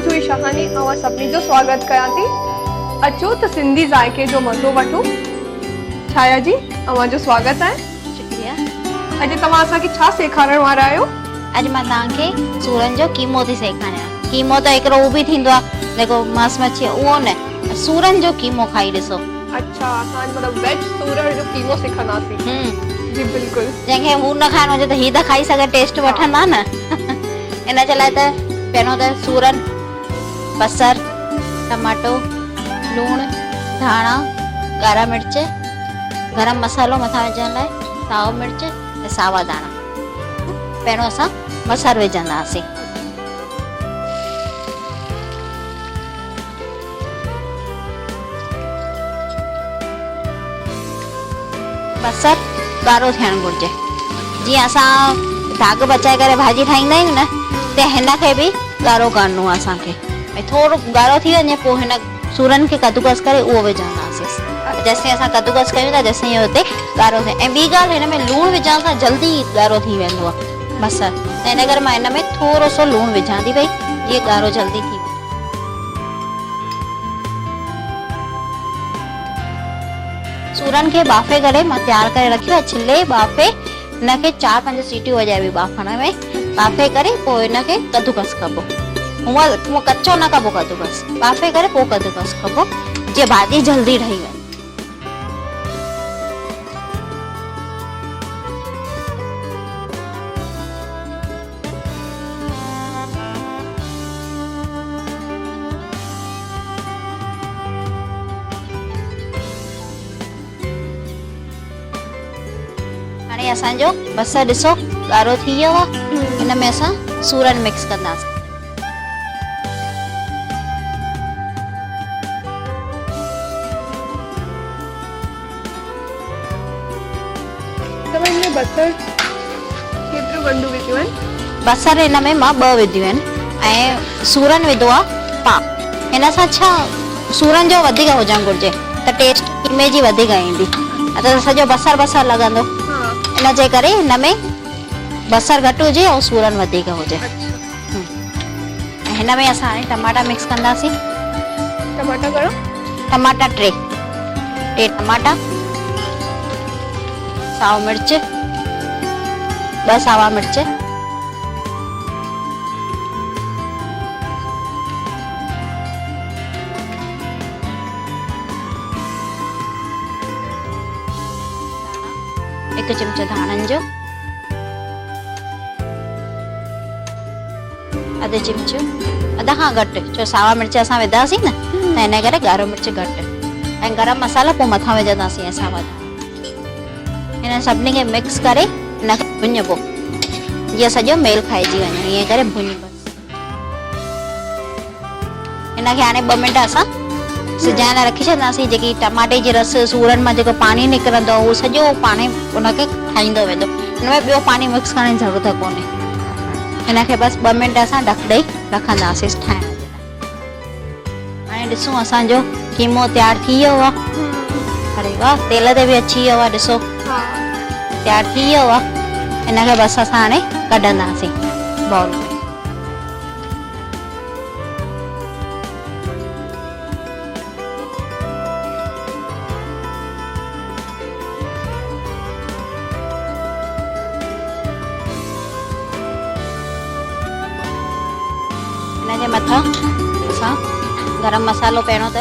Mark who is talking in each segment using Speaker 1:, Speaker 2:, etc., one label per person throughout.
Speaker 1: जुई शहानी अवां सभिनी जो स्वागत कयां थी। अचो त सिंधी ज़ाइके जो मज़ो वठो। छाया जी अवां जो स्वागत है।
Speaker 2: शुक्रिया।
Speaker 1: अॼु तव्हां असांखे छा सेखारण वारा आहियो?
Speaker 2: अॼु मां तव्हांखे सूरन जो कीमो थी सेखारियां। कीमो त हिकिड़ो उहो बि थींदो आहे जेको मांस मच्छी उहो न, सूरन जो कीमो खाई ॾिसो।
Speaker 1: अच्छा, असां मतलब वेज सूरन जो कीमो सिखंदासीं। जी बिल्कुलु।
Speaker 2: जंहिंखे हू न खाइणो हुजे त हीअ त खाई सघे, टेस्ट वठंदा न। इन जे लाइ त पहिरियों त सूरन, बसर, टमाटो, लूण, धाणा, ॻाढ़ा मिर्च, गरम मसालो मथां विझण लाइ, साओ मिर्च ऐं सावा धाणा। पहिरियों असां बसर विझंदासीं। बसर ॻाढ़ो थियणु घुरिजे। जीअं असां दाग बचाए करे भाॼी ठाहींदा आहियूं न, त हिन खे बि ॻाढ़ो करणो आहे असांखे। ऐं थोरो ॻाढ़ो थी वञे पोइ हिन सूरन खे कद्दूकस करे उहो विझंदासीं। जेसिताईं असां कद्दूकस कयूं था तेसिताईं हुते ॻाढ़ो थिए। ऐं ॿी ॻाल्हि, हिन में लूणु विझण सां जल्दी ॻाढ़ो थी वेंदो आहे बसर, त हिन करे मां हिन में थोरो सो लूणु विझां थी भई जीअं ॻाढ़ो जल्दी थी वञे। सूरन खे बाफ़े करे मां तयारु करे रखियो आहे। छिले बाफ़े हिनखे 4-5 सीटियूं वॼाइबी बाफ़ण में। बाफ़े करे पोइ हिनखे कद्दूकस कबो। हूअं कचो न कबो कद्दूकस, बाफ़े करे पोइ कद्दूकस कबो जीअं भाॼी जल्दी ठही वञे। हाणे असांजो बसर ॾिसो ॻाढ़ो थी वियो आहे। हिन में असां सूरन मिक्स कंदासीं।
Speaker 1: तव्हां हिन बसर केतिरो वंडू विझियो आहिनि?
Speaker 2: बसर हिन में मां 2 विधियूं आहिनि ऐं सूरन विधो आहे पा। हिन सां छा सूरन जो वधीक हुजणु घुरिजे त टेस्ट कीमे जी वधीक ईंदी। त सॼो बसर बसर लॻंदो, इन जे करे हिन में बसर घटि हुजे ऐं सूरन वधीक हुजे। हिन में असां हाणे टमाटा मिक्स कंदासीं।
Speaker 1: टमाटा घणो?
Speaker 2: टमाटा 3 टमाटा, साओ मिर्च 2 सावा मिर्च, एक चमचो धाणन जो, अधु चमचो, अध खां घटि, छो सावा मिर्च असां विधासीं न त हिन करे ॻाढ़ो मिर्च घटि, ऐं गरम मसाला पोइ मथां विझंदासीं ऐं सावा धाणा। हिन सभिनी खे मिक्स करे हिनखे भुञिबो जीअं सॼो मेल खाइजी वञे। ईअं करे भुञ बसि। हिनखे हाणे 2 मिंट असां सिजाइण लाइ रखी छॾंदासीं। जेकी टमाटे जी रस सूरन मां जेको पाणी निकिरंदो उहो सॼो पाणी उनखे ठाहींदो वेंदो। हिन में ॿियो पाणी मिक्स करण जी ज़रूरत कोन्हे। हिनखे बसि 2 मिंट असां ढक ॾेई रखंदासीं ठाहिण जे लाइ। हाणे ॾिसूं असांजो कीमो तयारु थी वियो आहे। अरे वाह, तेल ते बि अची वियो आहे। ॾिसो तयारु थी वियो आहे। हिनखे बसि असां हाणे कढंदासीं बाउल में। हिनजे मथां असां गरम मसालो पहिरियों त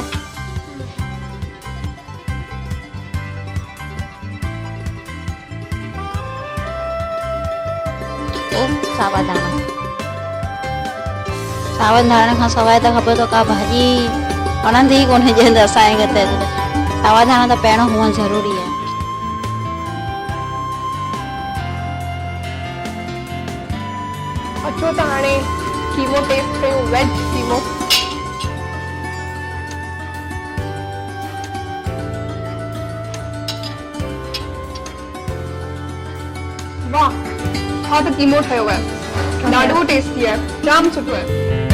Speaker 2: सावा धाणा। सावन धाणे खां सवाइ त ख़बर तो का भाॼी वणंदी ई कोन्हे जंहिं असांजे घरु त सावा धाणा त पहिरियों हुअणु ज़रूरी आहे।
Speaker 1: अचो त हाणे कीमो टेस्ट कयूं, वेज कीमो। वाह, छा त कीमो ठहियो आहे। ॾाढो टेस्टी आहे, जाम सुठो आहे।